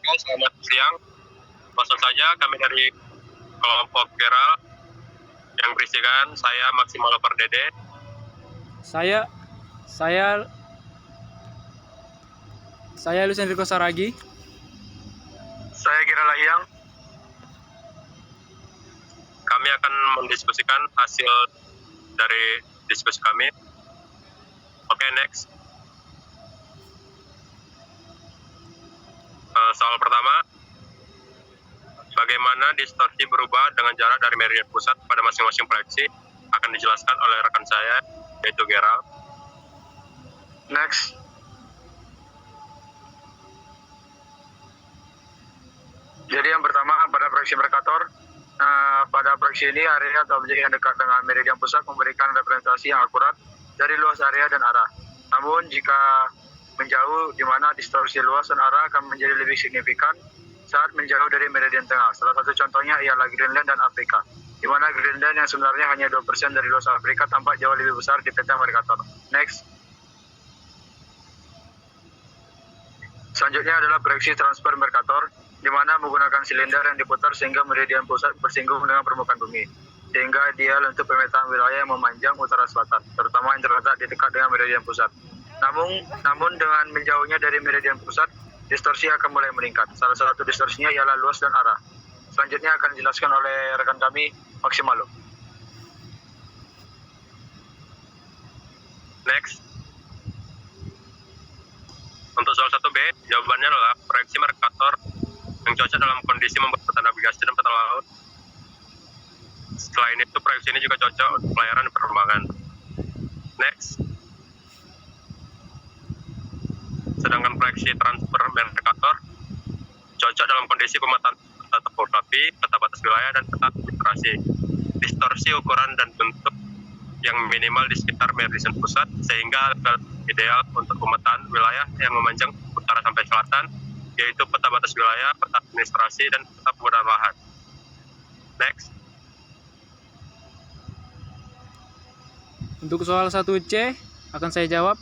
Oke, selamat siang. Langsung saja kami dari kelompok Geral yang berisikan saya Maksimal Pardede. Saya Luis Enrico Saragi. Saya Geral Lahyang. Kami akan mendiskusikan hasil dari diskusi kami. Oke, next. Soal pertama, bagaimana distorsi berubah dengan jarak dari meridian pusat pada masing-masing proyeksi akan dijelaskan oleh rekan saya, yaitu Geral. Next. Jadi yang pertama pada proyeksi Mercator, pada proyeksi ini area atau objek yang dekat dengan meridian pusat memberikan representasi yang akurat dari luas area dan arah. Namun jika menjauh, di mana distorsi luas dan arah akan menjadi lebih signifikan saat menjauh dari meridian tengah. Salah satu contohnya ialah Greenland dan Afrika, di mana Greenland yang sebenarnya hanya 2% dari luas Afrika tampak jauh lebih besar di peta Mercator. Next. Selanjutnya adalah proyeksi transfer Mercator, di mana menggunakan silinder yang diputar sehingga meridian pusat bersinggung dengan permukaan bumi, sehingga ideal untuk pemetaan wilayah yang memanjang utara selatan, terutama yang terletak di dekat dengan meridian pusat. Namun dengan menjauhnya dari meridian pusat, distorsi akan mulai meningkat. Salah satu distorsinya ialah luas dan arah. Selanjutnya akan dijelaskan oleh rekan kami, Maksimalo. Next. Untuk soal 1B, jawabannya adalah proyeksi Mercator yang cocok dalam kondisi membuat peta navigasi dan peta laut. Selain itu, proyeksi ini juga cocok untuk pelayaran dan penerbangan. Next. Sedangkan proyeksi transfer Mercator cocok dalam kondisi pemetaan peta topografi, peta batas wilayah, dan peta administrasi. Distorsi ukuran dan bentuk yang minimal di sekitar meridian pusat, sehingga ideal untuk pemetaan wilayah yang memanjang utara sampai selatan, yaitu peta batas wilayah, peta administrasi, dan peta penggunaan lahan. Next. Untuk soal 1C akan saya jawab.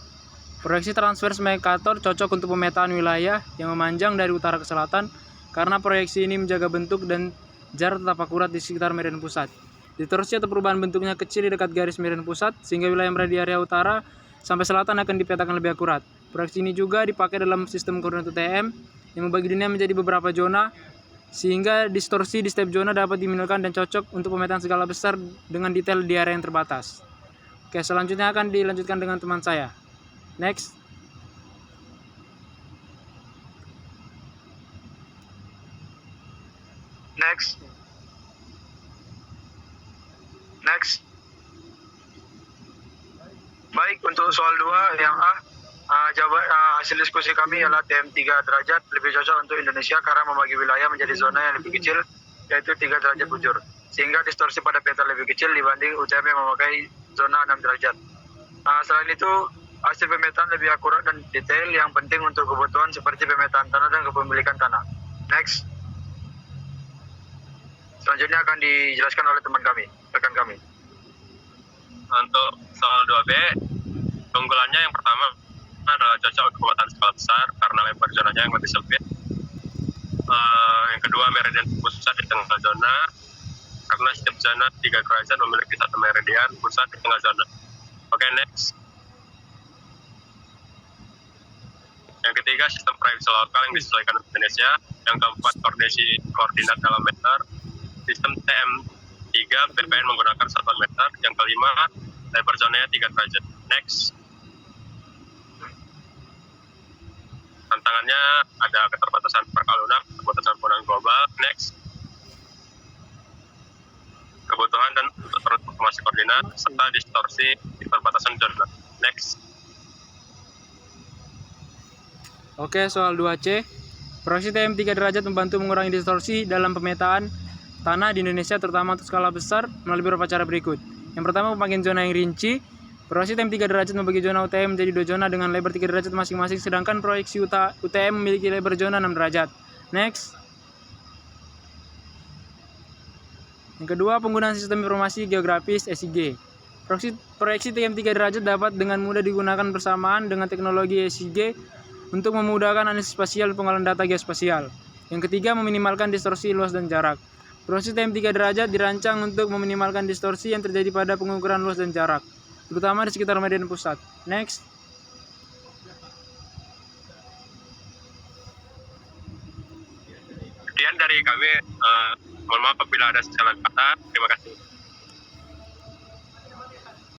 Proyeksi transvers Mercator cocok untuk pemetaan wilayah yang memanjang dari utara ke selatan karena proyeksi ini menjaga bentuk dan jarak tetap akurat di sekitar meridian pusat. Distorsi atau perubahan bentuknya kecil di dekat garis meridian pusat sehingga wilayah yang berada di area utara sampai selatan akan dipetakan lebih akurat. Proyeksi ini juga dipakai dalam sistem koordinat UTM yang membagi dunia menjadi beberapa zona sehingga distorsi di setiap zona dapat diminimalkan dan cocok untuk pemetaan skala besar dengan detail di area yang terbatas. Oke, selanjutnya akan dilanjutkan dengan teman saya. Next. Baik, untuk soal 2 yang hasil diskusi kami ialah TM 3 derajat lebih cocok untuk Indonesia karena membagi wilayah menjadi zona yang lebih kecil, yaitu 3 derajat bujur, sehingga distorsi pada peta lebih kecil dibanding UTM yang memakai zona 6 derajat. Selain itu, hasil pemetaan lebih akurat dan detail yang penting untuk kebutuhan seperti pemetaan tanah dan kepemilikan tanah. Next. Selanjutnya akan dijelaskan oleh rekan kami. Untuk soal 2B, keunggulannya yang pertama adalah cocok untuk pemetaan skala besar karena lebar zonanya yang lebih sempit. Yang kedua, meridian pusat di tengah zona karena setiap zona 3 derajat memiliki satu meridian pusat di tengah zona. Oke, next. Yang ketiga, sistem proyeksi lokal yang disesuaikan untuk Indonesia. Yang keempat, koordinat dalam meter. Sistem TM3 BPN menggunakan satuan meter. Yang kelima, lebar zonanya 3 derajat. Next. Tantangannya ada keterbatasan parkal lunak, keterbatasan penggunaan global. Next. Kebutuhan dan untuk transformasi koordinat serta distorsi keterbatasan zona. Next. Oke, soal 2C. Proyeksi TM 3 derajat membantu mengurangi distorsi dalam pemetaan tanah di Indonesia terutama untuk skala besar melalui beberapa cara berikut. Yang pertama, pembagian zona yang rinci. Proyeksi TM 3 derajat membagi zona UTM menjadi 2 zona dengan lebar 3 derajat masing-masing, sedangkan proyeksi UTM memiliki lebar zona 6 derajat. Next. Yang kedua, penggunaan sistem informasi geografis SIG. Proyeksi TM 3 derajat dapat dengan mudah digunakan bersamaan dengan teknologi SIG untuk memudahkan analisis spasial dan pengolahan data geospasial. Yang ketiga, meminimalkan distorsi luas dan jarak. Proyeksi TM3 derajat dirancang untuk meminimalkan distorsi yang terjadi pada pengukuran luas dan jarak, terutama di sekitar median pusat. Next. Sekian dari kami. Mohon maaf apabila ada salah kata. Terima kasih.